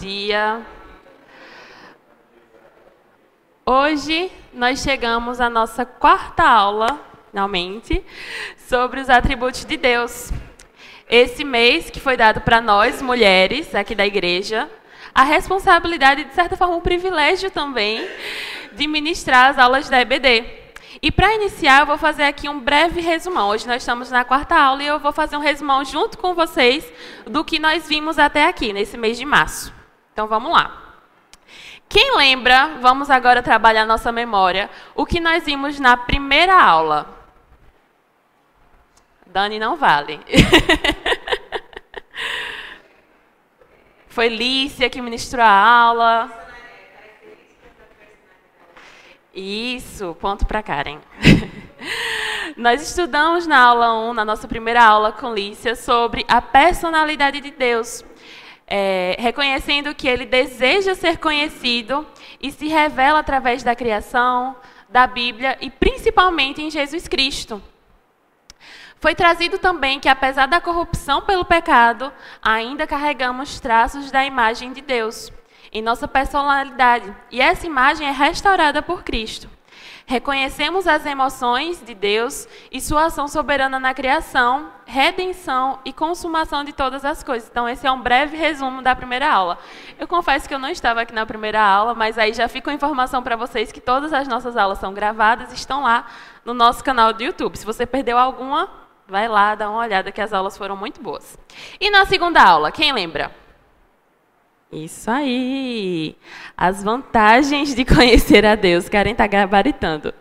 dia. Hoje nós chegamos à nossa quarta aula, finalmente, sobre os atributos de Deus. Esse mês que foi dado para nós, mulheres, aqui da igreja, a responsabilidade, de certa forma, um privilégio também, de ministrar as aulas da EBD. E para iniciar, eu vou fazer aqui um breve resumão. Hoje nós estamos na quarta aula e eu vou fazer um resumão junto com vocês do que nós vimos até aqui, nesse mês de março. Então, vamos lá. Quem lembra, vamos agora trabalhar nossa memória, o que nós vimos na primeira aula. Dani não vale. Foi Lícia que ministrou a aula. Isso, ponto para Karen. Nós estudamos na aula 1, na nossa primeira aula com Lícia, sobre a personalidade de Deus. Reconhecendo que Ele deseja ser conhecido e se revela através da criação, da Bíblia e principalmente em Jesus Cristo. Foi trazido também que, apesar da corrupção pelo pecado, ainda carregamos traços da imagem de Deus em nossa personalidade, e essa imagem é restaurada por Cristo. Reconhecemos as emoções de Deus e sua ação soberana na criação, redenção e consumação de todas as coisas. Então, esse é um breve resumo da primeira aula. Eu confesso que eu não estava aqui na primeira aula, mas aí já fica a informação para vocês que todas as nossas aulas são gravadas e estão lá no nosso canal do YouTube. Se você perdeu alguma, vai lá, dá uma olhada, que as aulas foram muito boas. E na segunda aula, quem lembra? Isso aí! As vantagens de conhecer a Deus. Karen está gabaritando.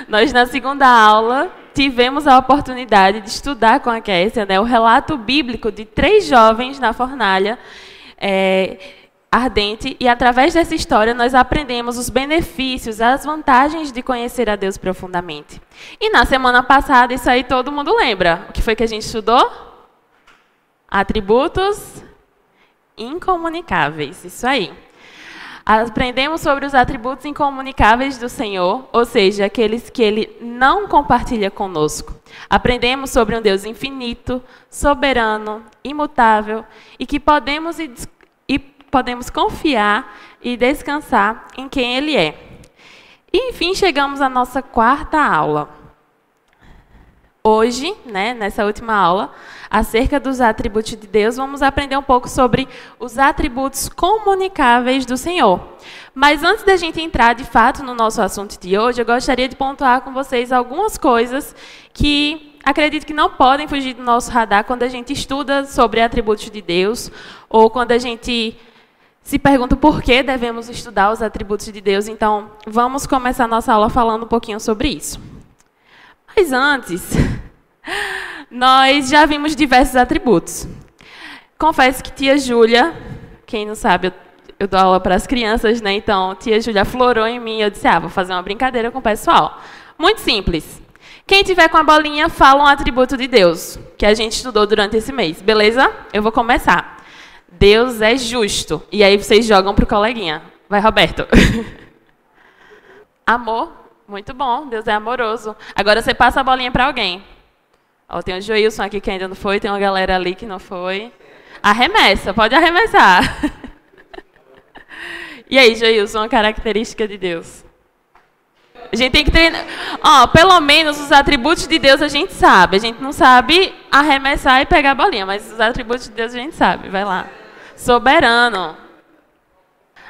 Nós, na segunda aula, tivemos a oportunidade de estudar com a Kessia, o relato bíblico de 3 jovens na fornalha ardente, e através dessa história nós aprendemos os benefícios, as vantagens de conhecer a Deus profundamente. E na semana passada, isso aí todo mundo lembra. O que foi que a gente estudou? Atributos incomunicáveis, isso aí. Aprendemos sobre os atributos incomunicáveis do Senhor, ou seja, aqueles que Ele não compartilha conosco. Aprendemos sobre um Deus infinito, soberano, imutável, e que podemos confiar e descansar em quem Ele é. E, enfim, chegamos à nossa quarta aula. Hoje, nessa última aula, acerca dos atributos de Deus, vamos aprender um pouco sobre os atributos comunicáveis do Senhor. Mas antes da gente entrar, de fato, no nosso assunto de hoje, eu gostaria de pontuar com vocês algumas coisas que acredito que não podem fugir do nosso radar quando a gente estuda sobre atributos de Deus, ou quando a gente se pergunta por que devemos estudar os atributos de Deus. Então, vamos começar nossa aula falando um pouquinho sobre isso. Mas antes, nós já vimos diversos atributos. Confesso que tia Júlia, quem não sabe, eu dou aula para as crianças, então tia Júlia aflorou em mim, eu disse, vou fazer uma brincadeira com o pessoal. Muito simples. Quem tiver com a bolinha, fala um atributo de Deus, que a gente estudou durante esse mês, beleza? Eu vou começar. Deus é justo. E aí vocês jogam para o coleguinha. Vai, Roberto. Amor. Muito bom, Deus é amoroso. Agora você passa a bolinha para alguém. Tem o Joilson aqui que ainda não foi, tem uma galera ali que não foi. Arremessa, pode arremessar. E aí, Joilson, uma característica de Deus? A gente tem que treinar. Pelo menos os atributos de Deus a gente sabe. A gente não sabe arremessar e pegar a bolinha, mas os atributos de Deus a gente sabe. Vai lá. Soberano.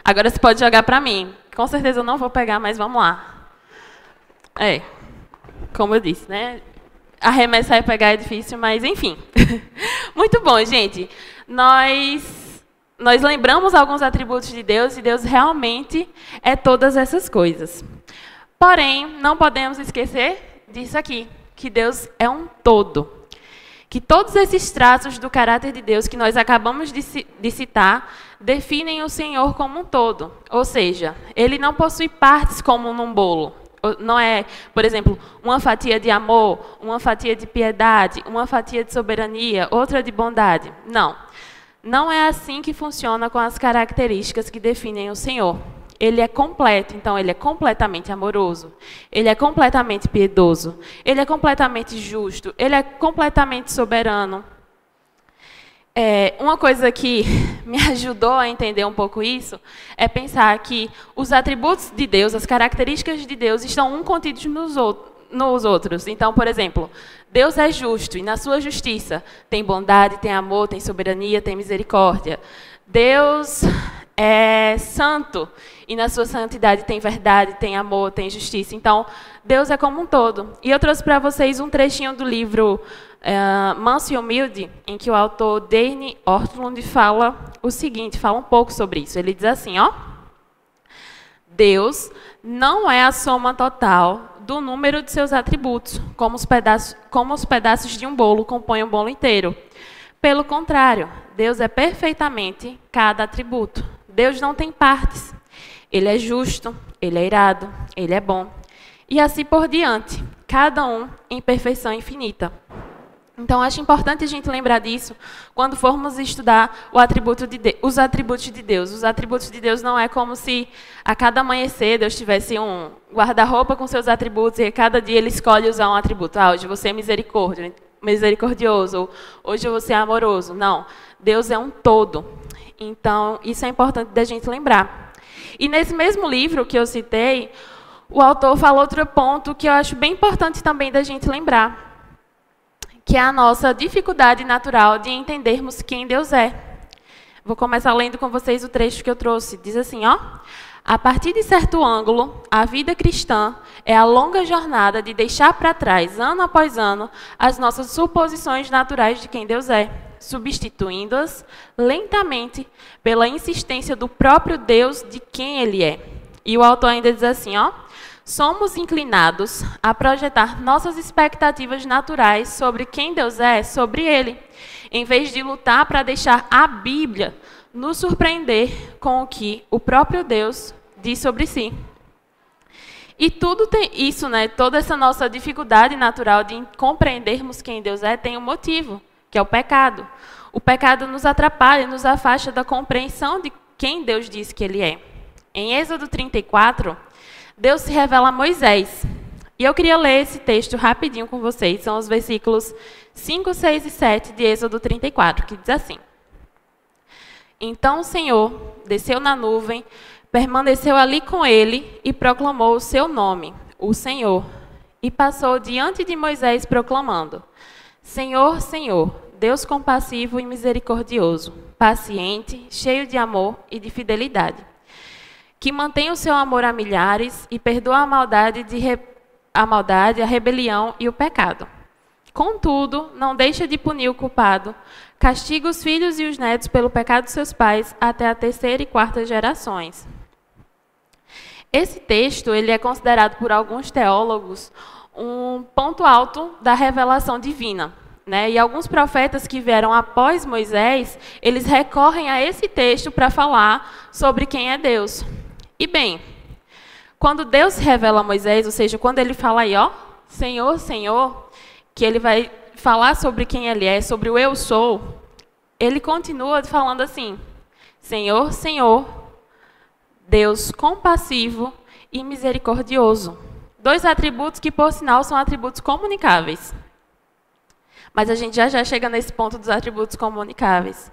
Agora você pode jogar para mim. Com certeza eu não vou pegar, mas vamos lá. Como eu disse, arremessar e pegar é difícil, mas enfim. Muito bom, gente. Nós lembramos alguns atributos de Deus, e Deus realmente é todas essas coisas. Porém, não podemos esquecer disso aqui, que Deus é um todo. Que todos esses traços do caráter de Deus que nós acabamos de citar definem o Senhor como um todo. Ou seja, Ele não possui partes como num bolo. Não é, por exemplo, uma fatia de amor, uma fatia de piedade, uma fatia de soberania, outra de bondade. Não. Não é assim que funciona com as características que definem o Senhor. Ele é completo, então Ele é completamente amoroso, Ele é completamente piedoso, Ele é completamente justo, Ele é completamente soberano. Uma coisa que me ajudou a entender um pouco isso é pensar que os atributos de Deus, as características de Deus, estão contidos nos outros. Então, por exemplo, Deus é justo e na sua justiça tem bondade, tem amor, tem soberania, tem misericórdia. Deus é santo e na sua santidade tem verdade, tem amor, tem justiça. Então, Deus é como um todo. E eu trouxe para vocês um trechinho do livro Manso e Humilde, em que o autor Dane Ortlund fala o seguinte, fala um pouco sobre isso. Ele diz assim, ó: Deus não é a soma total do número de seus atributos, como os pedaços de um bolo compõem um bolo inteiro. Pelo contrário, Deus é perfeitamente cada atributo. Deus não tem partes. Ele é justo, ele é irado, ele é bom. E assim por diante, cada um em perfeição infinita. Então, acho importante a gente lembrar disso quando formos estudar os atributos de Deus. Os atributos de Deus não é como se a cada amanhecer Deus tivesse um guarda-roupa com seus atributos e a cada dia Ele escolhe usar um atributo. Hoje você é misericordioso, hoje você é amoroso. Não, Deus é um todo. Então, isso é importante da gente lembrar. E nesse mesmo livro que eu citei, o autor fala outro ponto que eu acho bem importante também da gente lembrar, que é a nossa dificuldade natural de entendermos quem Deus é. Vou começar lendo com vocês o trecho que eu trouxe. Diz assim, ó: a partir de certo ângulo, a vida cristã é a longa jornada de deixar para trás, ano após ano, as nossas suposições naturais de quem Deus é, substituindo-as lentamente pela insistência do próprio Deus de quem Ele é. E o autor ainda diz assim, ó: somos inclinados a projetar nossas expectativas naturais sobre quem Deus é, sobre Ele, em vez de lutar para deixar a Bíblia nos surpreender com o que o próprio Deus diz sobre si. E tudo tem isso, né? Toda essa nossa dificuldade natural de compreendermos quem Deus é tem um motivo, que é o pecado. O pecado nos atrapalha, nos afasta da compreensão de quem Deus diz que Ele é. Em Êxodo 34, Deus se revela a Moisés. E eu queria ler esse texto rapidinho com vocês. São os versículos 5, 6 e 7 de Êxodo 34, que diz assim: então o Senhor desceu na nuvem, permaneceu ali com ele e proclamou o seu nome, o Senhor. E passou diante de Moisés proclamando: Senhor, Senhor, Deus compassivo e misericordioso, paciente, cheio de amor e de fidelidade, que mantém o seu amor a milhares e perdoa a maldade, a rebelião e o pecado. Contudo, não deixa de punir o culpado, castiga os filhos e os netos pelo pecado de seus pais até a terceira e quarta gerações. Esse texto ele é considerado por alguns teólogos um ponto alto da revelação divina, né? E alguns profetas que vieram após Moisés, eles recorrem a esse texto para falar sobre quem é Deus. E bem, quando Deus revela a Moisés, ou seja, quando ele fala aí, ó, Senhor, Senhor, que ele vai falar sobre quem ele é, sobre o eu sou, ele continua falando assim: Senhor, Senhor, Deus compassivo e misericordioso. Dois atributos que, por sinal, são atributos comunicáveis. Mas a gente já chega nesse ponto dos atributos comunicáveis.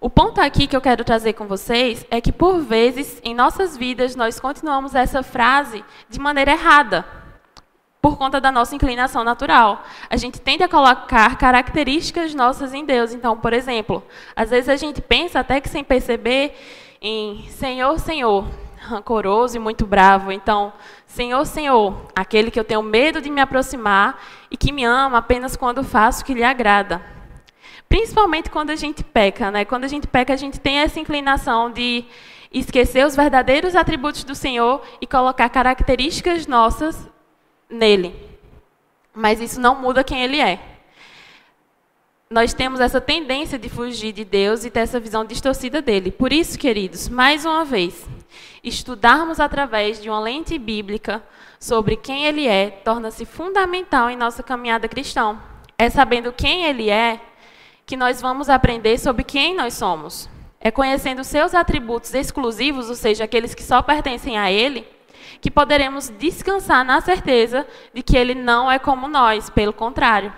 O ponto aqui que eu quero trazer com vocês é que, por vezes, em nossas vidas, nós continuamos essa frase de maneira errada, por conta da nossa inclinação natural. A gente tende a colocar características nossas em Deus. Então, por exemplo, às vezes a gente pensa, até que sem perceber, em Senhor, Senhor, rancoroso e muito bravo. Então, Senhor, Senhor, aquele que eu tenho medo de me aproximar e que me ama apenas quando faço o que lhe agrada. Principalmente quando a gente peca, né? Quando a gente peca, a gente tem essa inclinação de esquecer os verdadeiros atributos do Senhor e colocar características nossas nele. Mas isso não muda quem Ele é. Nós temos essa tendência de fugir de Deus e ter essa visão distorcida dele. Por isso, queridos, mais uma vez, estudarmos através de uma lente bíblica sobre quem Ele é torna-se fundamental em nossa caminhada cristã. É sabendo quem Ele é que nós vamos aprender sobre quem nós somos. É conhecendo seus atributos exclusivos, ou seja, aqueles que só pertencem a Ele, que poderemos descansar na certeza de que Ele não é como nós, pelo contrário.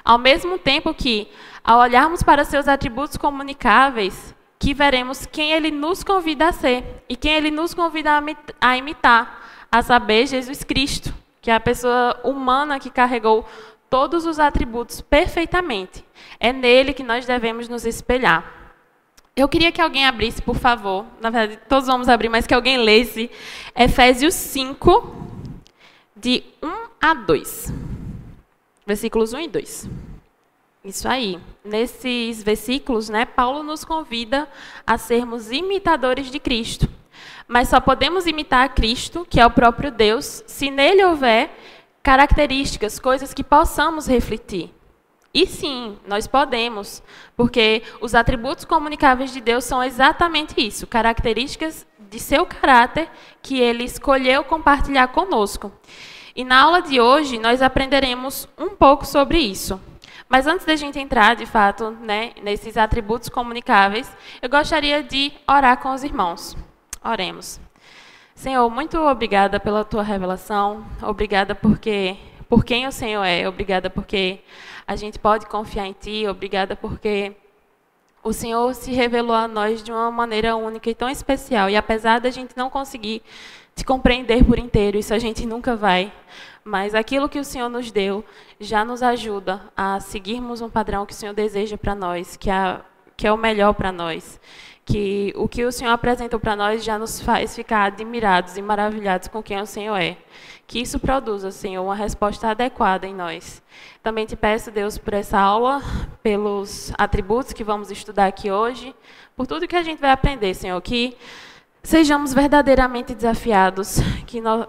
Ao mesmo tempo que Ao olharmos para seus atributos comunicáveis, que veremos quem ele nos convida a ser e quem ele nos convida a imitar, a saber, Jesus Cristo, que é a pessoa humana que carregou todos os atributos perfeitamente. É nele que nós devemos nos espelhar. Eu queria que alguém abrisse, por favor, na verdade todos vamos abrir, mas que alguém lesse Efésios 5, de 1 a 2. Versículos 1 e 2. Isso aí. Nesses versículos, Paulo nos convida a sermos imitadores de Cristo. Mas só podemos imitar a Cristo, que é o próprio Deus, se nele houver características, coisas que possamos refletir. E sim, nós podemos, porque os atributos comunicáveis de Deus são exatamente isso, características de seu caráter que ele escolheu compartilhar conosco. E na aula de hoje, nós aprenderemos um pouco sobre isso. Mas antes da gente entrar, de fato, nesses atributos comunicáveis, eu gostaria de orar com os irmãos. Oremos. Senhor, muito obrigada pela tua revelação, obrigada por quem o Senhor é, obrigada porque a gente pode confiar em Ti, obrigada porque o Senhor se revelou a nós de uma maneira única e tão especial. E apesar da gente não conseguir te compreender por inteiro, isso a gente nunca vai, mas aquilo que o Senhor nos deu já nos ajuda a seguirmos um padrão que o Senhor deseja para nós, que é o melhor para nós. Que o que o Senhor apresentou para nós já nos faz ficar admirados e maravilhados com quem o Senhor é. Que isso produza, Senhor, uma resposta adequada em nós. Também te peço, Deus, por essa aula, pelos atributos que vamos estudar aqui hoje, por tudo que a gente vai aprender, Senhor, que sejamos verdadeiramente desafiados,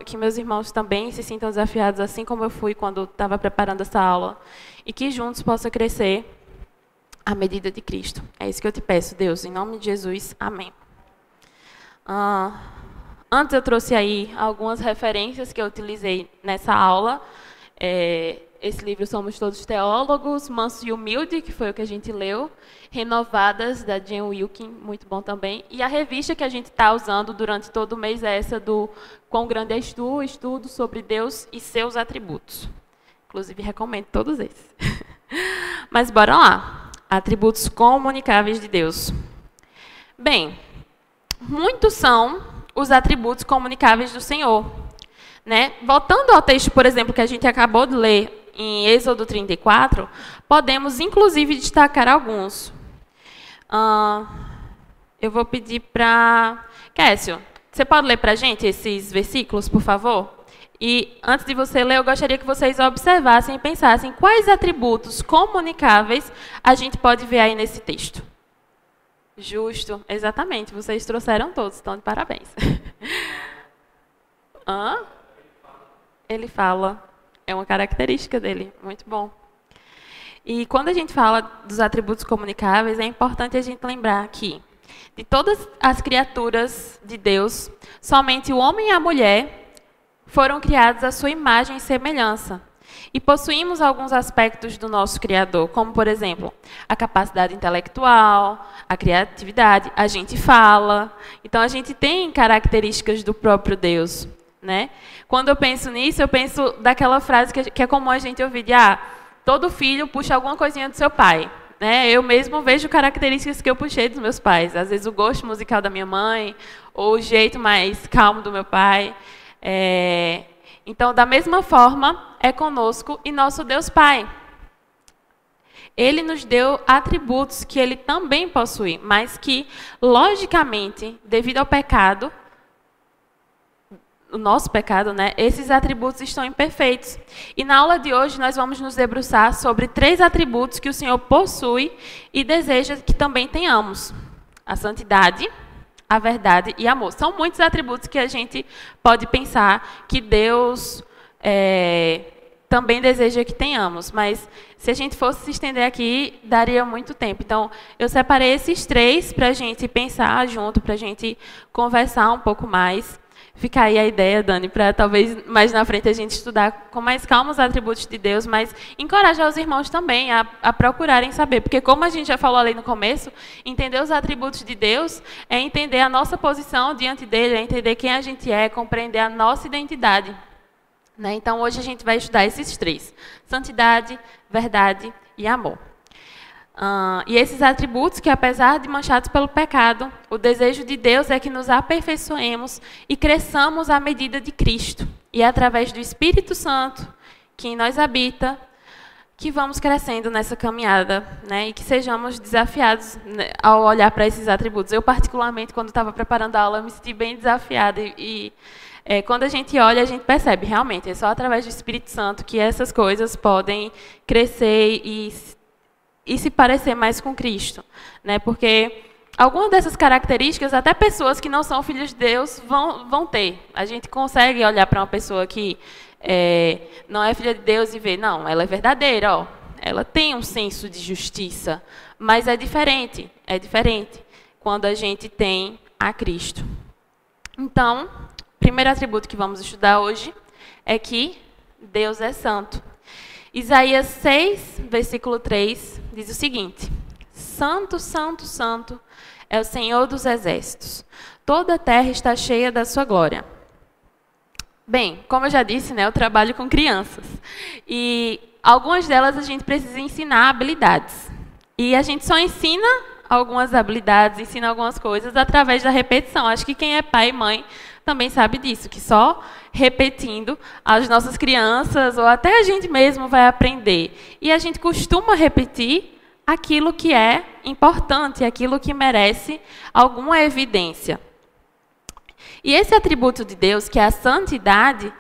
que meus irmãos também se sintam desafiados, assim como eu fui quando estava preparando essa aula, e que juntos possa crescer à medida de Cristo. É isso que eu te peço, Deus, em nome de Jesus. Amém. Antes eu trouxe aí algumas referências que eu utilizei nessa aula. Esse livro Somos Todos Teólogos, Manso e Humilde, que foi o que a gente leu. Renovadas, da Jen Wilkin, muito bom também. E a revista que a gente está usando durante todo o mês é essa do Quão Grande És Tu, estudo sobre Deus e seus atributos. Inclusive, recomendo todos esses. Mas bora lá. Atributos comunicáveis de Deus. Bem, muitos são os atributos comunicáveis do Senhor. Voltando ao texto, por exemplo, que a gente acabou de ler em Êxodo 34, podemos, inclusive, destacar alguns. Eu vou pedir para... Kécio, você pode ler para a gente esses versículos, por favor? E, antes de você ler, eu gostaria que vocês observassem e pensassem quais atributos comunicáveis a gente pode ver aí nesse texto. Justo, exatamente, vocês trouxeram todos, então de parabéns. Ele fala, é uma característica dele, muito bom. E quando a gente fala dos atributos comunicáveis, é importante a gente lembrar que, de todas as criaturas de Deus, somente o homem e a mulher foram criados à sua imagem e semelhança. E possuímos alguns aspectos do nosso Criador, como, por exemplo, a capacidade intelectual, a criatividade, a gente fala. Então, a gente tem características do próprio Deus. Quando eu penso nisso, eu penso daquela frase que é comum a gente ouvir de todo filho puxa alguma coisinha do seu pai. Eu mesmo vejo características que eu puxei dos meus pais. Às vezes, o gosto musical da minha mãe, ou o jeito mais calmo do meu pai. Então, da mesma forma, é conosco e nosso Deus Pai. Ele nos deu atributos que ele também possui, mas que, logicamente, devido ao pecado, o nosso pecado, esses atributos estão imperfeitos. E na aula de hoje nós vamos nos debruçar sobre 3 atributos que o Senhor possui e deseja que também tenhamos: a santidade, a verdade e amor. São muitos atributos que a gente pode pensar que Deus também deseja que tenhamos, mas se a gente fosse se estender aqui, daria muito tempo. Então, eu separei esses 3 para a gente pensar junto, para a gente conversar um pouco mais. Fica aí a ideia, Dani, para talvez mais na frente a gente estudar com mais calma os atributos de Deus, mas encorajar os irmãos também a procurarem saber, porque como a gente já falou ali no começo, entender os atributos de Deus é entender a nossa posição diante dele, é entender quem a gente é, compreender a nossa identidade. Então, hoje a gente vai estudar esses 3, santidade, verdade e amor. E esses atributos que, apesar de manchados pelo pecado, o desejo de Deus é que nos aperfeiçoemos e cresçamos à medida de Cristo. E é através do Espírito Santo, que em nós habita, que vamos crescendo nessa caminhada, né? E que sejamos desafiados, né, ao olhar para esses atributos. Eu, particularmente, quando estava preparando a aula, me senti bem desafiada. Quando a gente olha, a gente percebe, realmente, é só através do Espírito Santo que essas coisas podem crescer e se parecer mais com Cristo, né? Porque algumas dessas características, até pessoas que não são filhos de Deus vão ter. A gente consegue olhar para uma pessoa que não é filha de Deus e ver, não, ela é verdadeira, ó, ela tem um senso de justiça, mas é diferente quando a gente tem a Cristo. Então, o primeiro atributo que vamos estudar hoje é que Deus é santo. Isaías 6, versículo 3, diz o seguinte: Santo, santo, santo é o Senhor dos exércitos. Toda a terra está cheia da sua glória. Bem, como eu já disse, né, eu trabalho com crianças. E algumas delas a gente precisa ensinar habilidades. E a gente só ensina algumas habilidades, ensina algumas coisas através da repetição. Acho que quem é pai e mãe também sabe disso, que só repetindo as nossas crianças, ou até a gente mesmo vai aprender. E a gente costuma repetir aquilo que é importante, aquilo que merece alguma evidência. E esse atributo de Deus, que é a santidade,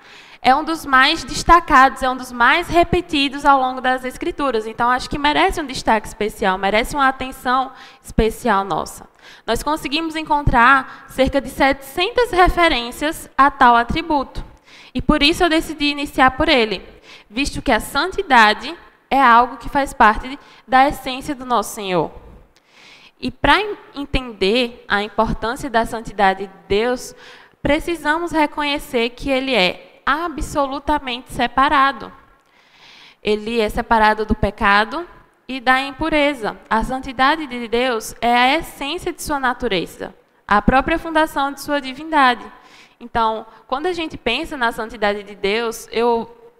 é um dos mais destacados, é um dos mais repetidos ao longo das Escrituras. Então, acho que merece um destaque especial, merece uma atenção especial nossa. Nós conseguimos encontrar cerca de 700 referências a tal atributo. E por isso eu decidi iniciar por ele, visto que a santidade é algo que faz parte da essência do nosso Senhor. E para entender a importância da santidade de Deus, precisamos reconhecer que Ele é absolutamente separado. Ele é separado do pecado e da impureza. A santidade de Deus é a essência de sua natureza, a própria fundação de sua divindade. Então, quando a gente pensa na santidade de Deus,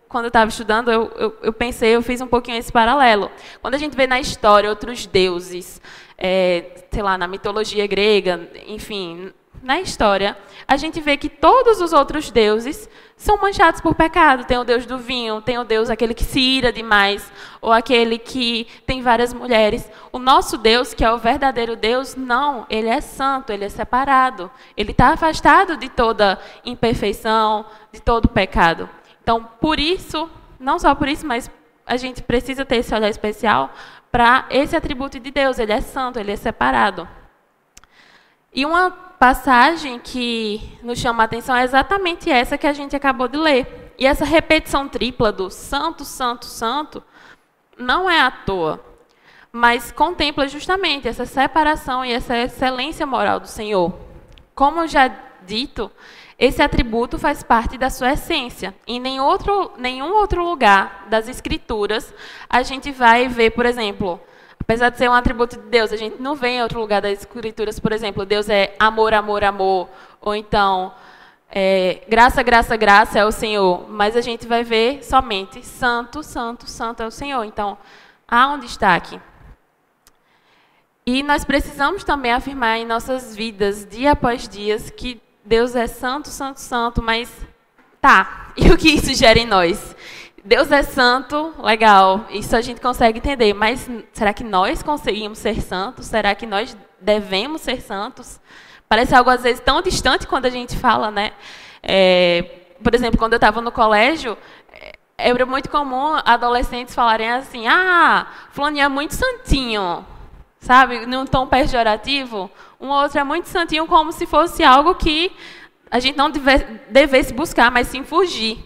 quando eu estava estudando, eu fiz um pouquinho esse paralelo. Quando a gente vê na história outros deuses, sei lá, na mitologia grega, enfim, na história, a gente vê que todos os outros deuses são manchados por pecado. Tem o deus do vinho, tem o deus aquele que se ira demais, ou aquele que tem várias mulheres. O nosso Deus, que é o verdadeiro Deus, não, ele é santo, ele é separado. Ele está afastado de toda imperfeição, de todo pecado. Então, por isso, não só por isso, mas a gente precisa ter esse olhar especial para esse atributo de Deus. Ele é santo, ele é separado. E uma passagem que nos chama a atenção é exatamente essa que a gente acabou de ler. E essa repetição tripla do santo, santo, santo, não é à toa, mas contempla justamente essa separação e essa excelência moral do Senhor. Como já dito, esse atributo faz parte da sua essência. Em nenhum outro lugar das Escrituras a gente vai ver, por exemplo, apesar de ser um atributo de Deus, a gente não vê em outro lugar das Escrituras, por exemplo, Deus é amor, amor, amor, ou então graça, graça, graça é o Senhor, mas a gente vai ver somente santo, santo, santo é o Senhor. Então, há um destaque. E nós precisamos também afirmar em nossas vidas, dia após dia, que Deus é santo, santo, santo, mas tá, e o que isso gera em nós? Deus é santo, legal, isso a gente consegue entender, mas será que nós conseguimos ser santos? Será que nós devemos ser santos? Parece algo, às vezes, tão distante quando a gente fala, né? Por exemplo, quando eu estava no colégio, era muito comum adolescentes falarem assim, fulaninho é muito santinho, sabe? Num tom pejorativo. Um outro é muito santinho, como se fosse algo que a gente não devesse buscar, mas sim fugir.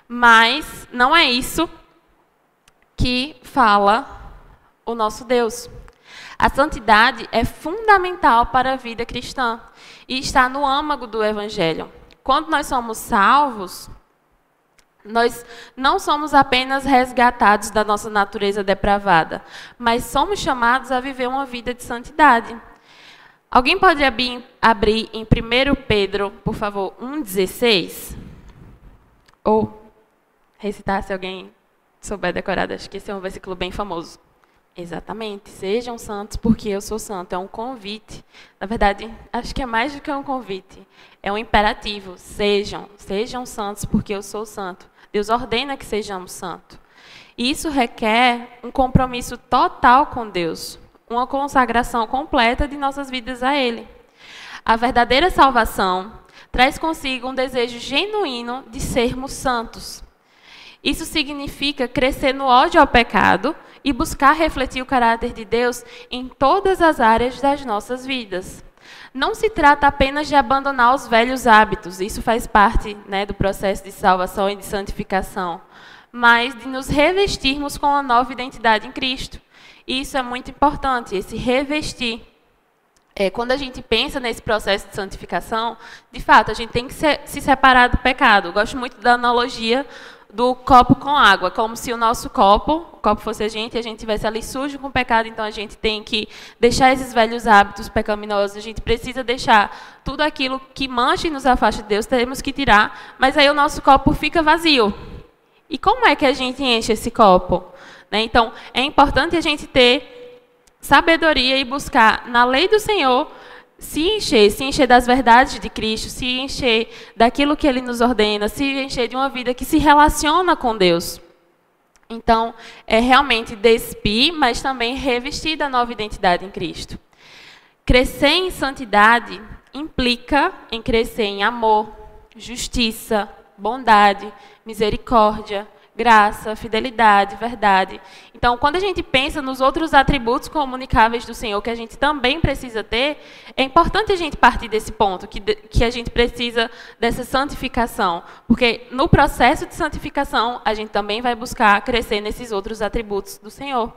Mas não é isso que fala o nosso Deus. A santidade é fundamental para a vida cristã e está no âmago do Evangelho. Quando nós somos salvos, nós não somos apenas resgatados da nossa natureza depravada, mas somos chamados a viver uma vida de santidade. Alguém pode abrir em 1 Pedro, por favor, 1,16? Ou recitar, se alguém souber decorar, acho que esse é um versículo bem famoso. Exatamente. Sejam santos porque eu sou santo. É um convite. Na verdade, acho que é mais do que um convite. É um imperativo. Sejam santos porque eu sou santo. Deus ordena que sejamos santos. E isso requer um compromisso total com Deus. Uma consagração completa de nossas vidas a Ele. A verdadeira salvação traz consigo um desejo genuíno de sermos santos. Isso significa crescer no ódio ao pecado e buscar refletir o caráter de Deus em todas as áreas das nossas vidas. Não se trata apenas de abandonar os velhos hábitos, isso faz parte, né, do processo de salvação e de santificação, mas de nos revestirmos com a nova identidade em Cristo. E isso é muito importante, esse revestir. Quando a gente pensa nesse processo de santificação, de fato, a gente tem que se separar do pecado. Eu gosto muito da analogia do copo com água, como se o nosso copo, o copo fosse a gente estivesse ali sujo com pecado, então a gente tem que deixar esses velhos hábitos pecaminosos, a gente precisa deixar tudo aquilo que mancha e nos afasta de Deus, temos que tirar, mas aí o nosso copo fica vazio. E como é que a gente enche esse copo? Né? Então, é importante a gente ter sabedoria e buscar na lei do Senhor se encher das verdades de Cristo, se encher daquilo que Ele nos ordena, se encher de uma vida que se relaciona com Deus. Então, é realmente despir, mas também revestir da nova identidade em Cristo. Crescer em santidade implica em crescer em amor, justiça, bondade, misericórdia, graça, fidelidade, verdade. Então, quando a gente pensa nos outros atributos comunicáveis do Senhor que a gente também precisa ter, é importante a gente partir desse ponto, que a gente precisa dessa santificação. Porque no processo de santificação, a gente também vai buscar crescer nesses outros atributos do Senhor.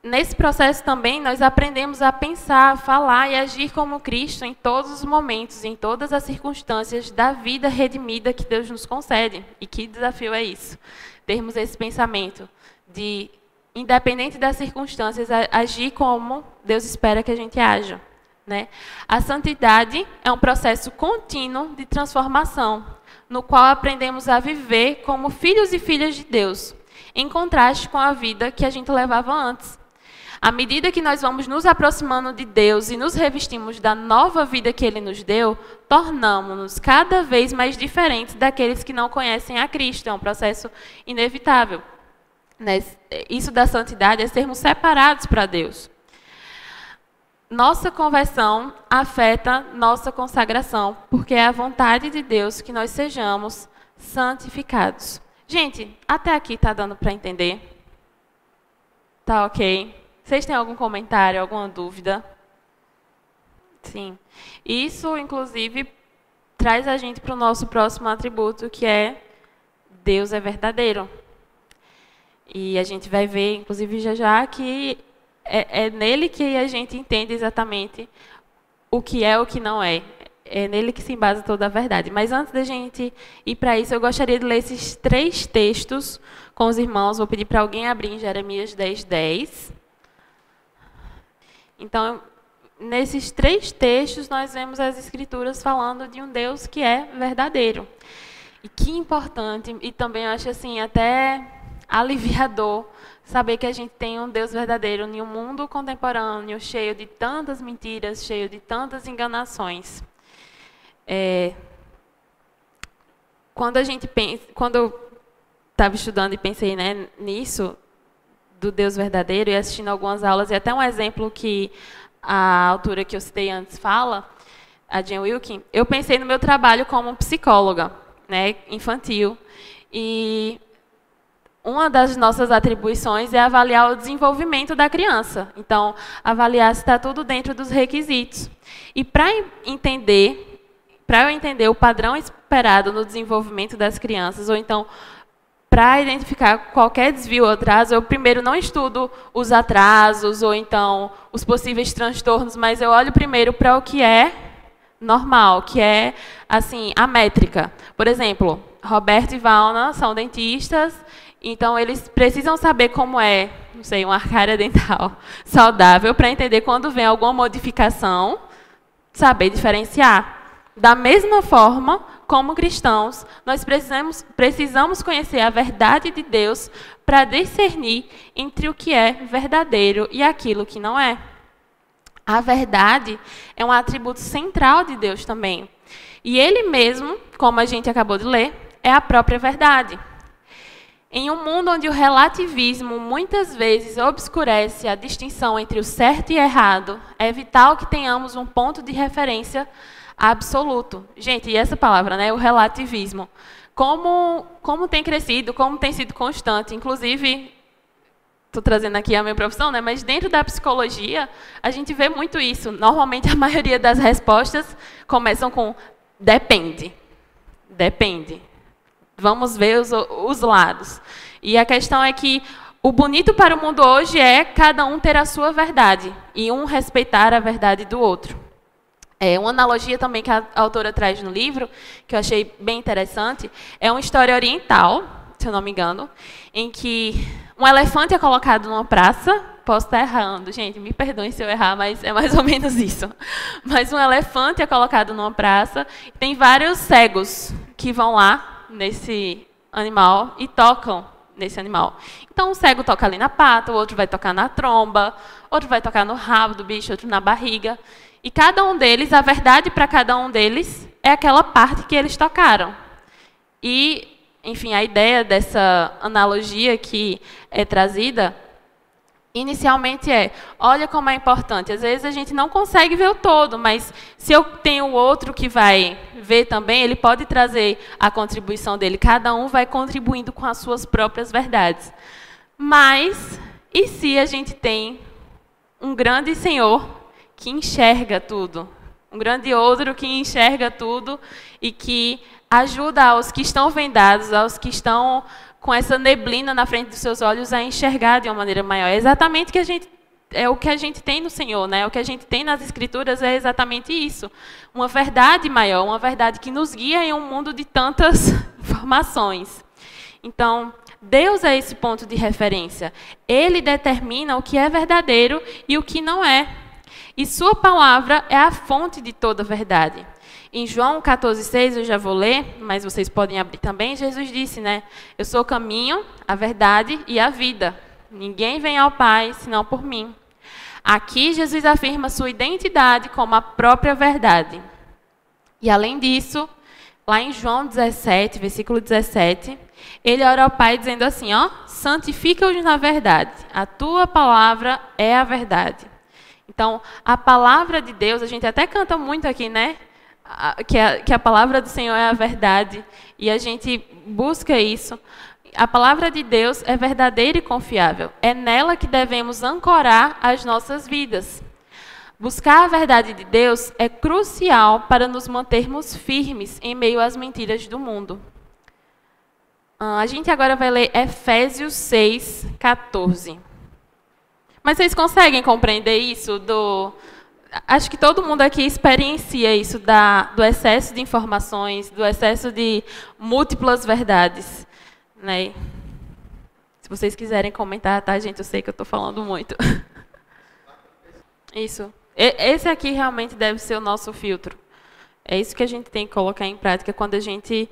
Nesse processo também, nós aprendemos a pensar, falar e agir como Cristo em todos os momentos, em todas as circunstâncias da vida redimida que Deus nos concede. E que desafio é isso? Termos esse pensamento de, independente das circunstâncias, agir como Deus espera que a gente haja. Né? A santidade é um processo contínuo de transformação, no qual aprendemos a viver como filhos e filhas de Deus, em contraste com a vida que a gente levava antes. À medida que nós vamos nos aproximando de Deus e nos revestimos da nova vida que Ele nos deu, tornamos-nos cada vez mais diferentes daqueles que não conhecem a Cristo. É um processo inevitável. Isso da santidade é sermos separados para Deus. Nossa conversão afeta nossa consagração, porque é a vontade de Deus que nós sejamos santificados. Gente, até aqui está dando para entender? Tá ok? Vocês têm algum comentário, alguma dúvida? Sim. Isso, inclusive, traz a gente para o nosso próximo atributo, que é Deus é verdadeiro. E a gente vai ver, inclusive, já que é nele que a gente entende exatamente o que é o que não é. É nele que se embasa toda a verdade. Mas antes da gente ir para isso, eu gostaria de ler esses 3 textos com os irmãos. Vou pedir para alguém abrir em Jeremias 10:10. Então, nesses 3 textos, nós vemos as Escrituras falando de um Deus que é verdadeiro. E que importante, e também eu acho assim, até aliviador, saber que a gente tem um Deus verdadeiro em um mundo contemporâneo, cheio de tantas mentiras, cheio de tantas enganações. Quando eu estava estudando e pensei, né, nisso, do Deus verdadeiro, e assistindo algumas aulas, e até um exemplo que a autora que eu citei antes fala, a Jen Wilkin, eu pensei no meu trabalho como psicóloga, né, infantil, e uma das nossas atribuições é avaliar o desenvolvimento da criança. Então, avaliar se está tudo dentro dos requisitos. E para eu entender o padrão esperado no desenvolvimento das crianças, ou então para identificar qualquer desvio ou atraso, eu primeiro não estudo os atrasos ou então os possíveis transtornos, mas eu olho primeiro para o que é normal, que é assim, a métrica. Por exemplo, Roberto e Valna são dentistas, então eles precisam saber como é, não sei, uma arcária dental saudável para entender quando vem alguma modificação, saber diferenciar. Da mesma forma como cristãos, nós precisamos conhecer a verdade de Deus para discernir entre o que é verdadeiro e aquilo que não é. A verdade é um atributo central de Deus também. E Ele mesmo, como a gente acabou de ler, é a própria verdade. Em um mundo onde o relativismo muitas vezes obscurece a distinção entre o certo e errado, é vital que tenhamos um ponto de referência absoluto. Gente, e essa palavra, né, o relativismo, como tem crescido, como tem sido constante, inclusive, estou trazendo aqui a minha profissão, né, mas dentro da psicologia, a gente vê muito isso. Normalmente, a maioria das respostas começam com depende. Depende. Vamos ver os lados. E a questão é que o bonito para o mundo hoje é cada um ter a sua verdade e um respeitar a verdade do outro. Uma analogia também que a autora traz no livro, que eu achei bem interessante, é uma história oriental, se eu não me engano, em que um elefante é colocado numa praça. Posso estar errando, gente, me perdoem se eu errar, mas é mais ou menos isso. Mas um elefante é colocado numa praça, e tem vários cegos que vão lá nesse animal e tocam nesse animal. Então, um cego toca ali na pata, o outro vai tocar na tromba, outro vai tocar no rabo do bicho, outro na barriga. E cada um deles, a verdade para cada um deles é aquela parte que eles tocaram. E, enfim, a ideia dessa analogia que é trazida inicialmente olha como é importante. Às vezes a gente não consegue ver o todo, mas se eu tenho o outro que vai ver também, ele pode trazer a contribuição dele. Cada um vai contribuindo com as suas próprias verdades. Mas, e se a gente tem um grande Senhor que enxerga tudo? Um grande outro que enxerga tudo e que ajuda aos que estão vendados, aos que estão com essa neblina na frente dos seus olhos a enxergar de uma maneira maior. É exatamente o que a gente tem no Senhor, né? O que a gente tem nas Escrituras é exatamente isso. Uma verdade maior, uma verdade que nos guia em um mundo de tantas informações. Então, Deus é esse ponto de referência. Ele determina o que é verdadeiro e o que não é. E sua palavra é a fonte de toda verdade. Em João 14,6, eu já vou ler, mas vocês podem abrir também, Jesus disse, né? Eu sou o caminho, a verdade e a vida. Ninguém vem ao Pai, senão por mim. Aqui, Jesus afirma sua identidade como a própria verdade. E, além disso, lá em João 17, versículo 17, ele ora ao Pai dizendo assim, santifica-os na verdade. A tua palavra é a verdade. Então, a palavra de Deus, a gente até canta muito aqui, né? Que a palavra do Senhor é a verdade, e a gente busca isso. A palavra de Deus é verdadeira e confiável. É nela que devemos ancorar as nossas vidas. Buscar a verdade de Deus é crucial para nos mantermos firmes em meio às mentiras do mundo. A gente agora vai ler Efésios 6, 14. Mas vocês conseguem compreender isso? Acho que todo mundo aqui experiencia isso do excesso de informações, do excesso de múltiplas verdades, né? Se vocês quiserem comentar, tá, gente? Eu sei que eu estou falando muito. Isso. Esse aqui realmente deve ser o nosso filtro. É isso que a gente tem que colocar em prática quando a gente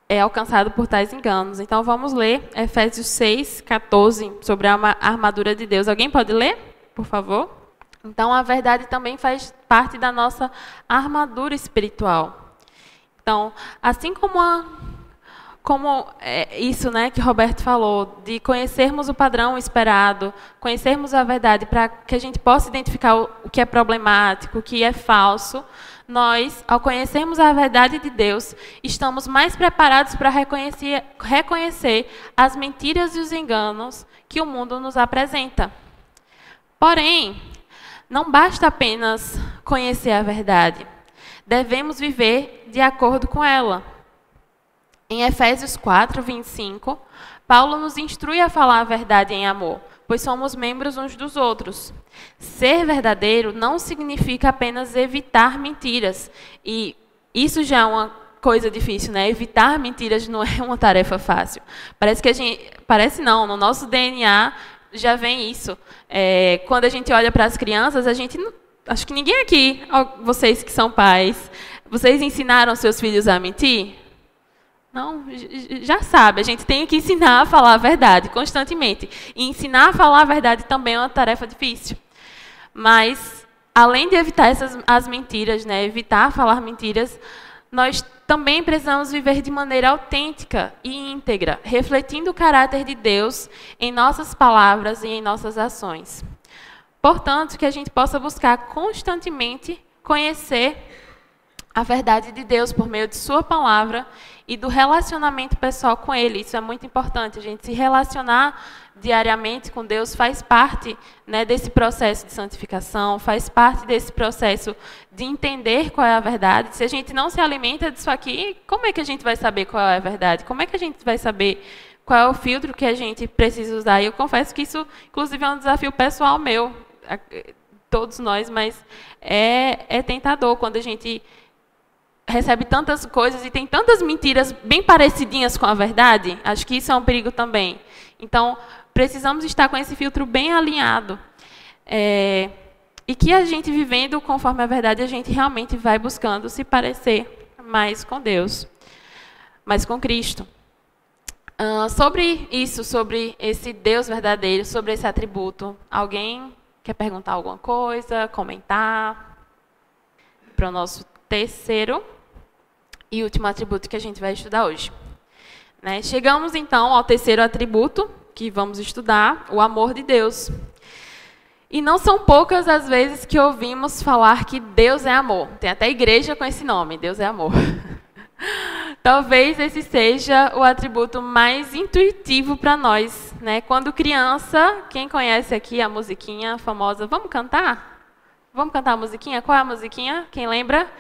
é alcançado por tais enganos. Então, vamos ler Efésios 6, 14, sobre a armadura de Deus. Alguém pode ler, por favor? Então, a verdade também faz parte da nossa armadura espiritual. Então, assim como isso, né, que Roberto falou, de conhecermos o padrão esperado, conhecermos a verdade para que a gente possa identificar o que é problemático, o que é falso, nós, ao conhecermos a verdade de Deus, estamos mais preparados para reconhecer as mentiras e os enganos que o mundo nos apresenta. Porém, não basta apenas conhecer a verdade. Devemos viver de acordo com ela. Em Efésios 4, 25, Paulo nos instrui a falar a verdade em amor, pois somos membros uns dos outros. Ser verdadeiro não significa apenas evitar mentiras. E isso já é uma coisa difícil, né? Evitar mentiras não é uma tarefa fácil. Parece não, no nosso DNA já vem isso. Quando a gente olha para as crianças, acho que ninguém aqui, vocês que são pais, Vocês ensinaram seus filhos a mentir? Não, já sabe, a gente tem que ensinar a falar a verdade constantemente. E ensinar a falar a verdade também é uma tarefa difícil. Mas, além de evitar as mentiras, né, evitar falar mentiras, nós também precisamos viver de maneira autêntica e íntegra, refletindo o caráter de Deus em nossas palavras e em nossas ações. Portanto, que a gente possa buscar constantemente conhecer a verdade de Deus por meio de sua palavra e do relacionamento pessoal com Ele. Isso é muito importante. A gente se relacionar diariamente com Deus faz parte, né, desse processo de santificação, faz parte desse processo de entender qual é a verdade. Se a gente não se alimenta disso aqui, como é que a gente vai saber qual é a verdade? Como é que a gente vai saber qual é o filtro que a gente precisa usar? E eu confesso que isso, inclusive, é um desafio pessoal meu, todos nós, mas é tentador quando a gente recebe tantas coisas e tem tantas mentiras bem parecidinhas com a verdade. Acho que isso é um perigo também. Então, precisamos estar com esse filtro bem alinhado. E que a gente, vivendo conforme a verdade, a gente realmente vai buscando se parecer mais com Deus, mais com Cristo. Sobre isso, sobre esse Deus verdadeiro, sobre esse atributo, alguém quer perguntar alguma coisa, comentar? Para o nosso terceiro e último atributo que a gente vai estudar hoje. Né? Chegamos, então, ao terceiro atributo que vamos estudar, o amor de Deus. E não são poucas as vezes que ouvimos falar que Deus é amor. Tem até igreja com esse nome, Deus é amor. Talvez esse seja o atributo mais intuitivo para nós. Né? Quando criança, quem conhece aqui a musiquinha famosa, vamos cantar? Vamos cantar a musiquinha? Qual é a musiquinha? Quem lembra?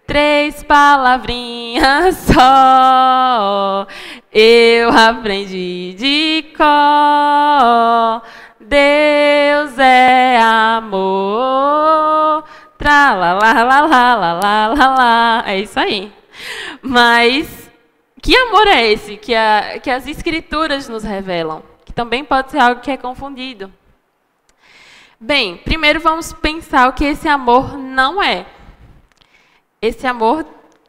3 palavrinhas só, eu aprendi de cor. Deus é amor, tralalalalalalala. É isso aí. Mas que amor é esse que as Escrituras nos revelam? Que também pode ser algo que é confundido. Bem, primeiro vamos pensar o que esse amor não é. Esse amor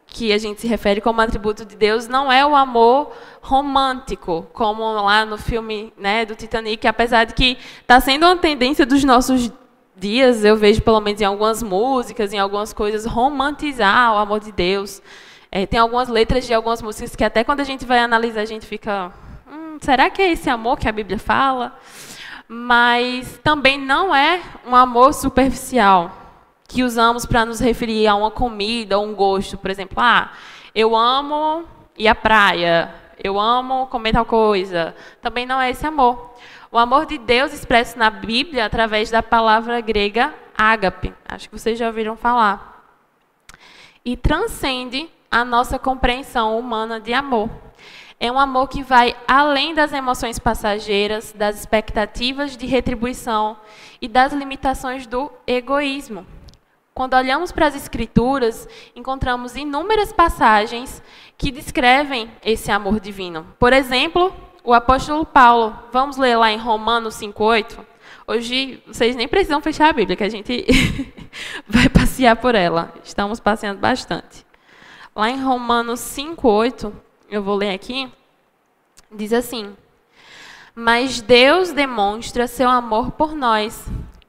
que a gente se refere como atributo de Deus não é o amor romântico, como lá no filme, né, do Titanic, apesar de que está sendo uma tendência dos nossos dias, eu vejo pelo menos em algumas músicas, em algumas coisas, romantizar o amor de Deus. Tem algumas letras de algumas músicas que até quando a gente vai analisar, a gente fica, será que é esse amor que a Bíblia fala? Mas também não é um amor superficial, que usamos para nos referir a uma comida ou um gosto. Por exemplo, eu amo ir à praia, eu amo comer tal coisa. Também não é esse amor. O amor de Deus expresso na Bíblia através da palavra grega ágape. Acho que vocês já ouviram falar. E transcende a nossa compreensão humana de amor. É um amor que vai além das emoções passageiras, das expectativas de retribuição e das limitações do egoísmo. Quando olhamos para as Escrituras, encontramos inúmeras passagens que descrevem esse amor divino. Por exemplo, o apóstolo Paulo. Vamos ler lá em Romanos 5:8. Hoje, vocês nem precisam fechar a Bíblia, que a gente vai passear por ela. Estamos passeando bastante. Lá em Romanos 5:8, eu vou ler aqui, diz assim: mas Deus demonstra seu amor por nós.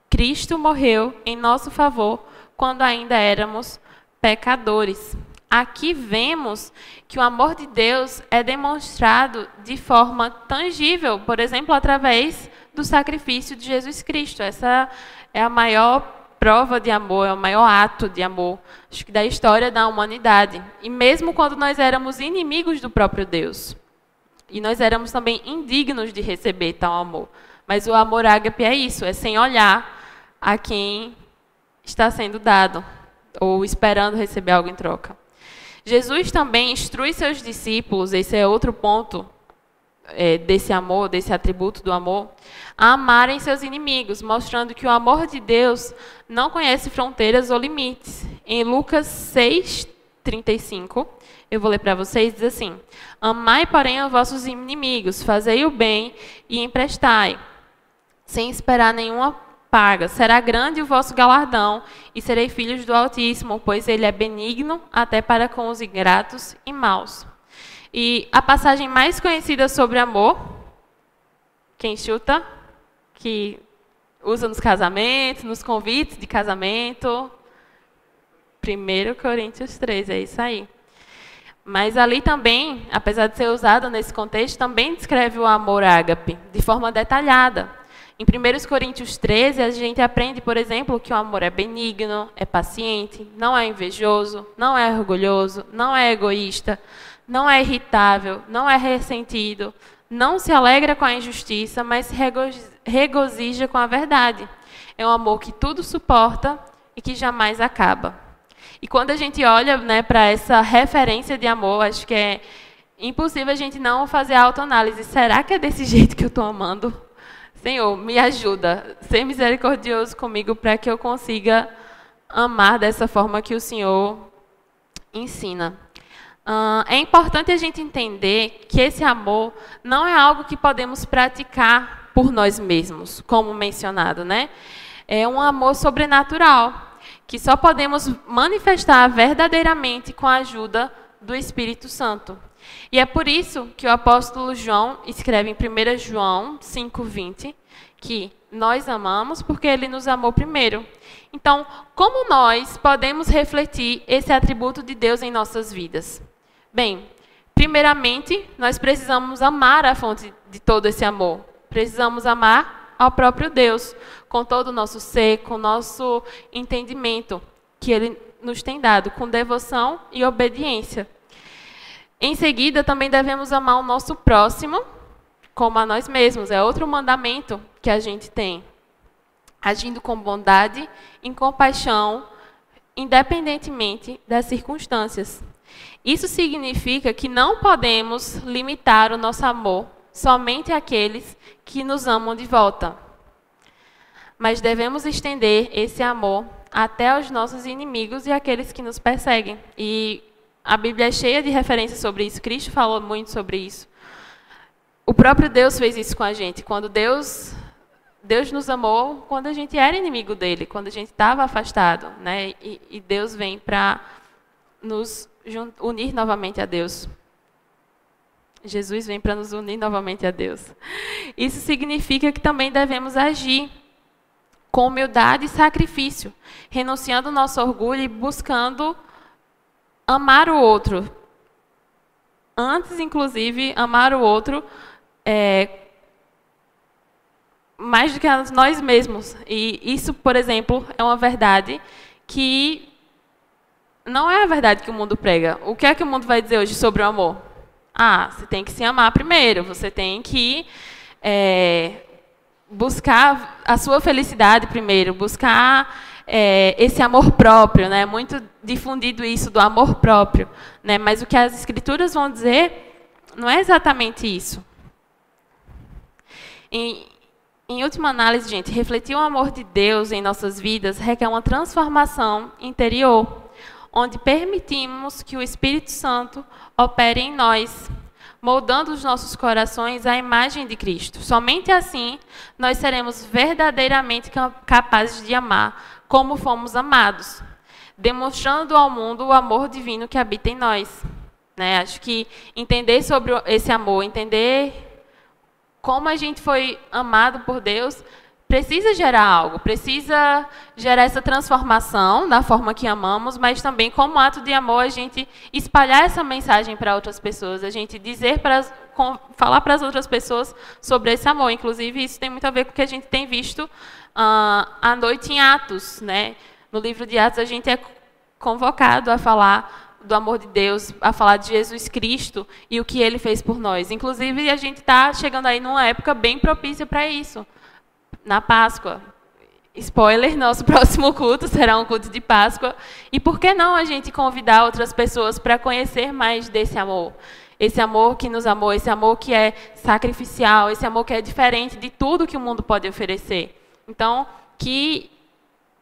Cristo morreu em nosso favor quando ainda éramos pecadores. Aqui vemos que o amor de Deus é demonstrado de forma tangível, por exemplo, através do sacrifício de Jesus Cristo. Essa é a maior prova de amor, é o maior ato de amor, acho que da história da humanidade. E mesmo quando nós éramos inimigos do próprio Deus. E nós éramos também indignos de receber tal amor. Mas o amor ágape é isso, é sem olhar a quem está sendo dado, ou esperando receber algo em troca. Jesus também instrui seus discípulos, esse é outro ponto desse amor, desse atributo do amor, a amarem seus inimigos, mostrando que o amor de Deus não conhece fronteiras ou limites. Em Lucas 6:35, eu vou ler para vocês, diz assim: amai, porém, os vossos inimigos, fazei o bem e emprestai, sem esperar nenhuma paga. Será grande o vosso galardão, e serei filhos do Altíssimo, pois ele é benigno até para com os ingratos e maus. E a passagem mais conhecida sobre amor, quem chuta? Que usa nos casamentos, nos convites de casamento. 1 Coríntios 3, é isso aí. Mas ali também, apesar de ser usado nesse contexto, também descreve o amor ágape, de forma detalhada. Em 1 Coríntios 13, a gente aprende, por exemplo, que o amor é benigno, é paciente, não é invejoso, não é orgulhoso, não é egoísta, não é irritável, não é ressentido, não se alegra com a injustiça, mas se regozija com a verdade. É um amor que tudo suporta e que jamais acaba. E quando a gente olha, né, para essa referência de amor, acho que é impossível a gente não fazer a autoanálise. Será que é desse jeito que eu estou amando? Senhor, me ajuda, ser misericordioso comigo para que eu consiga amar dessa forma que o Senhor ensina. É importante a gente entender que esse amor não é algo que podemos praticar por nós mesmos, como mencionado, né? É um amor sobrenatural, que só podemos manifestar verdadeiramente com a ajuda do Espírito Santo. E é por isso que o apóstolo João escreve em 1 João 5,20, que nós amamos porque ele nos amou primeiro. Então, como nós podemos refletir esse atributo de Deus em nossas vidas? Bem, primeiramente, nós precisamos amar a fonte de todo esse amor. Precisamos amar ao próprio Deus, com todo o nosso ser, com o nosso entendimento que ele nos tem dado, com devoção e obediência. Em seguida, também devemos amar o nosso próximo como a nós mesmos. É outro mandamento que a gente tem. Agindo com bondade e compaixão, independentemente das circunstâncias. Isso significa que não podemos limitar o nosso amor somente àqueles que nos amam de volta. Mas devemos estender esse amor até aos nossos inimigos e àqueles que nos perseguem. E a Bíblia é cheia de referências sobre isso. Cristo falou muito sobre isso. O próprio Deus fez isso com a gente. Quando Deus nos amou quando a gente era inimigo dele, quando a gente estava afastado, né? E Deus vem para nos unir novamente a Deus. Jesus vem para nos unir novamente a Deus. Isso significa que também devemos agir com humildade e sacrifício, renunciando ao nosso orgulho e buscando amar o outro. Antes, inclusive, amar o outro mais do que a nós mesmos. E isso, por exemplo, é uma verdade que não é a verdade que o mundo prega. O que é que o mundo vai dizer hoje sobre o amor? Você tem que se amar primeiro, você tem que buscar a sua felicidade primeiro, buscar esse amor próprio, né? Muito difundido isso do amor próprio, né? Mas o que as Escrituras vão dizer não é exatamente isso. Em última análise, gente, refletir o amor de Deus em nossas vidas requer uma transformação interior, onde permitimos que o Espírito Santo opere em nós, moldando os nossos corações à imagem de Cristo. Somente assim nós seremos verdadeiramente capazes de amar como fomos amados, demonstrando ao mundo o amor divino que habita em nós. Né? Acho que entender sobre esse amor, entender como a gente foi amado por Deus, precisa gerar algo, precisa gerar essa transformação da forma que amamos, mas também como ato de amor a gente espalhar essa mensagem para outras pessoas, a gente falar para as outras pessoas sobre esse amor. Inclusive, isso tem muito a ver com o que a gente tem visto à noite em Atos. Né? No livro de Atos, a gente é convocado a falar do amor de Deus, a falar de Jesus Cristo e o que Ele fez por nós. Inclusive, a gente está chegando aí numa época bem propícia para isso. Na Páscoa. Spoiler, nosso próximo culto será um culto de Páscoa. E por que não a gente convidar outras pessoas para conhecer mais desse amor? Esse amor que nos amou, esse amor que é sacrificial, esse amor que é diferente de tudo que o mundo pode oferecer. Então, que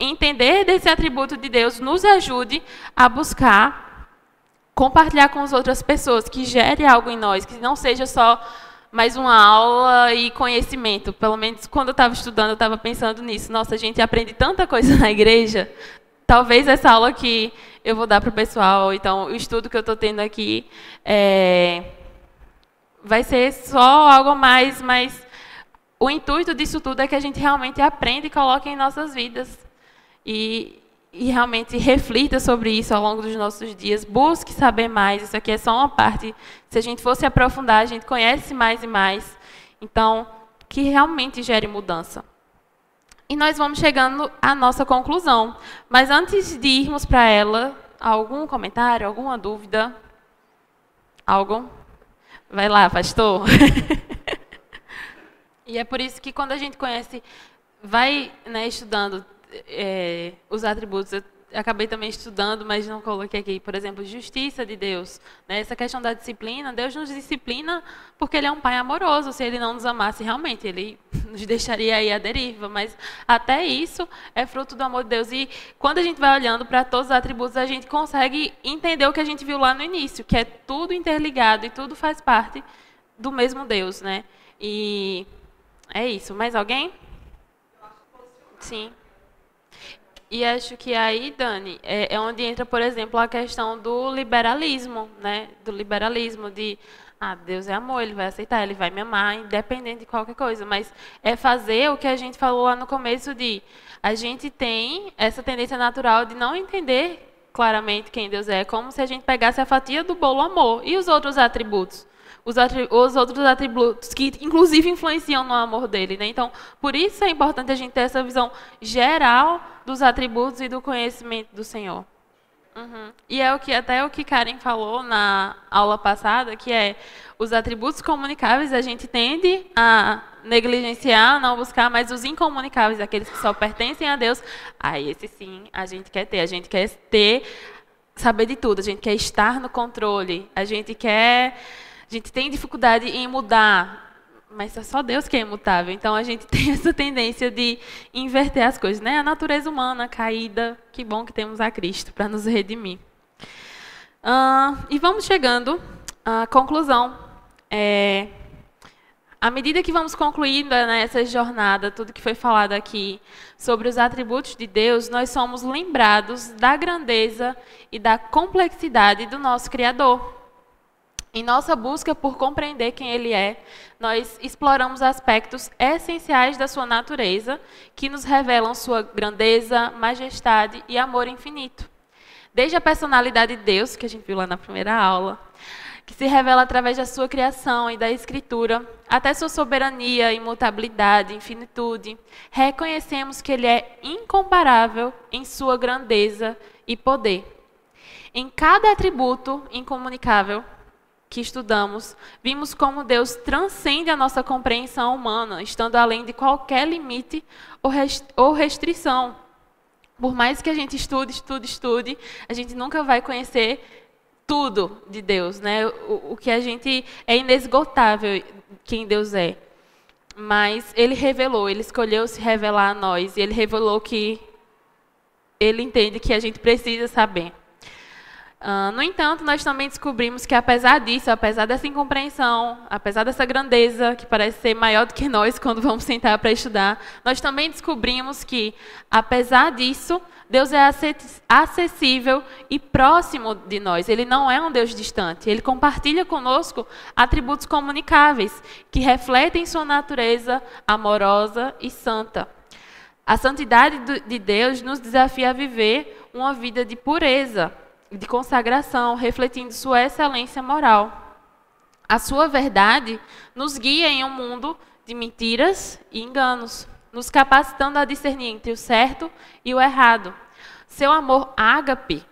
entender desse atributo de Deus nos ajude a buscar compartilhar com as outras pessoas, que gere algo em nós, que não seja só mais uma aula e conhecimento. Pelo menos quando eu estava estudando, eu estava pensando nisso. Nossa, a gente aprende tanta coisa na igreja. Talvez essa aula que eu vou dar para o pessoal, então o estudo que eu estou tendo aqui, vai ser só algo mais, mas o intuito disso tudo é que a gente realmente aprenda e coloque em nossas vidas. E realmente reflita sobre isso ao longo dos nossos dias, busque saber mais, isso aqui é só uma parte. Se a gente fosse aprofundar, a gente conhece mais e mais. Então, que realmente gere mudança. E nós vamos chegando à nossa conclusão. Mas antes de irmos para ela, algum comentário, alguma dúvida? Algo? Vai lá, pastor. E é por isso que quando a gente conhece, vai, né, estudando os atributos, eu acabei também estudando, mas não coloquei aqui, por exemplo, justiça de Deus. Né? Essa questão da disciplina, Deus nos disciplina porque Ele é um Pai amoroso. Se Ele não nos amasse realmente, Ele nos deixaria aí à deriva. Mas até isso é fruto do amor de Deus. E quando a gente vai olhando para todos os atributos, a gente consegue entender o que a gente viu lá no início, que é tudo interligado e tudo faz parte do mesmo Deus. Né? E é isso. Mais alguém? Sim. E acho que aí, Dani, é onde entra, por exemplo, a questão do liberalismo, né? Do liberalismo de, Deus é amor, Ele vai aceitar, Ele vai me amar, independente de qualquer coisa. Mas é fazer o que a gente falou lá no começo de, a gente tem essa tendência natural de não entender claramente quem Deus é, como se a gente pegasse a fatia do bolo amor e os outros atributos. Os outros atributos que, inclusive, influenciam no amor dele. Né? Então, por isso é importante a gente ter essa visão geral dos atributos e do conhecimento do Senhor. Uhum. E é até o que Karen falou na aula passada, que é os atributos comunicáveis a gente tende a negligenciar, não buscar, mas os incomunicáveis, aqueles que só pertencem a Deus, esse sim a gente quer ter. A gente quer saber de tudo, a gente quer estar no controle, a gente tem dificuldade em mudar, mas é só Deus que é imutável. Então, a gente tem essa tendência de inverter as coisas. Né? A natureza humana caída, que bom que temos a Cristo para nos redimir. E vamos chegando à conclusão. À medida que vamos concluindo essa jornada, tudo que foi falado aqui sobre os atributos de Deus, nós somos lembrados da grandeza e da complexidade do nosso Criador. Em nossa busca por compreender quem Ele é, nós exploramos aspectos essenciais da sua natureza, que nos revelam sua grandeza, majestade e amor infinito. Desde a personalidade de Deus, que a gente viu lá na primeira aula, que se revela através da sua criação e da Escritura, até sua soberania, imutabilidade, infinitude, reconhecemos que Ele é incomparável em sua grandeza e poder. Em cada atributo incomunicável que estudamos, vimos como Deus transcende a nossa compreensão humana, estando além de qualquer limite ou restrição. Por mais que a gente estude, a gente nunca vai conhecer tudo de Deus, né? O que a gente é inesgotável quem Deus é. Mas Ele revelou, Ele escolheu se revelar a nós, e Ele revelou que Ele entende que a gente precisa saber. No entanto, nós também descobrimos que, apesar disso, apesar dessa incompreensão, apesar dessa grandeza, que parece ser maior do que nós quando vamos sentar para estudar, nós também descobrimos que, apesar disso, Deus é acessível e próximo de nós. Ele não é um Deus distante. Ele compartilha conosco atributos comunicáveis, que refletem sua natureza amorosa e santa. A santidade de Deus nos desafia a viver uma vida de pureza, de consagração, refletindo sua excelência moral. A sua verdade nos guia em um mundo de mentiras e enganos, nos capacitando a discernir entre o certo e o errado. Seu amor ágape,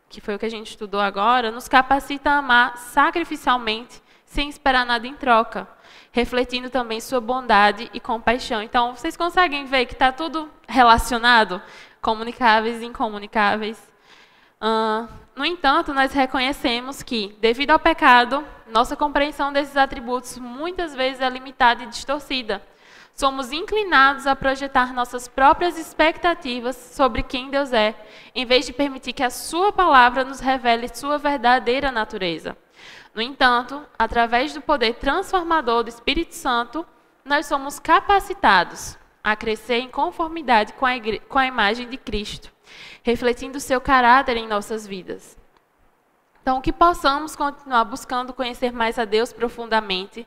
que foi o que a gente estudou agora, nos capacita a amar sacrificialmente, sem esperar nada em troca, refletindo também sua bondade e compaixão. Então, vocês conseguem ver que está tudo relacionado? Comunicáveis e incomunicáveis. No entanto, nós reconhecemos que, devido ao pecado, nossa compreensão desses atributos muitas vezes é limitada e distorcida. somos inclinados a projetar nossas próprias expectativas sobre quem Deus é, em vez de permitir que a sua palavra nos revele sua verdadeira natureza. No entanto, através do poder transformador do Espírito Santo, nós somos capacitados a crescer em conformidade com a imagem de Cristo, refletindo o seu caráter em nossas vidas. Então, que possamos continuar buscando conhecer mais a Deus profundamente,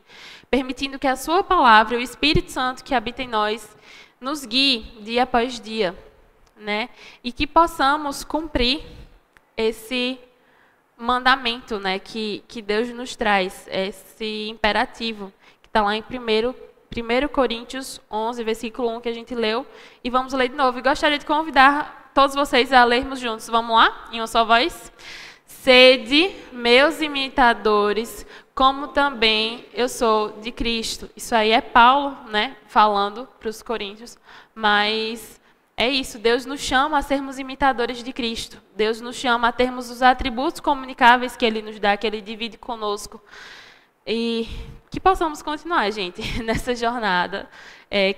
permitindo que a sua palavra e o Espírito Santo que habita em nós nos guie dia após dia, né? E que possamos cumprir esse mandamento, né, que Deus nos traz, esse imperativo, que está lá em 1 Coríntios 11, versículo 1, que a gente leu, e vamos ler de novo. E gostaria de convidar todos vocês a lermos juntos. Vamos lá? Em uma só voz? Sede meus imitadores, como também eu sou de Cristo. Isso aí é Paulo, né, falando para os coríntios, mas é isso, Deus nos chama a sermos imitadores de Cristo. Deus nos chama a termos os atributos comunicáveis que Ele nos dá, que Ele divide conosco. E que possamos continuar, gente, nessa jornada,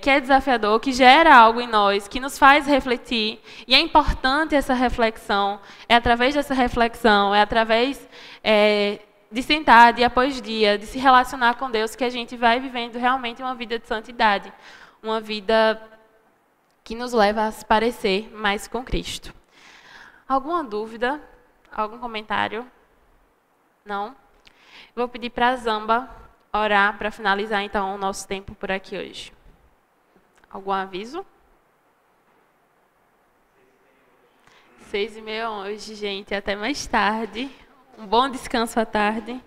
que é desafiador, que gera algo em nós, que nos faz refletir. E é importante essa reflexão. É através dessa reflexão, é através de sentar dia após dia, de se relacionar com Deus, que a gente vai vivendo realmente uma vida de santidade. Uma vida que nos leva a se parecer mais com Cristo. Alguma dúvida? Algum comentário? Não? Vou pedir para a Zamba orar para finalizar, então, o nosso tempo por aqui hoje. Algum aviso? 6h30 hoje, gente. Até mais tarde. Um bom descanso à tarde.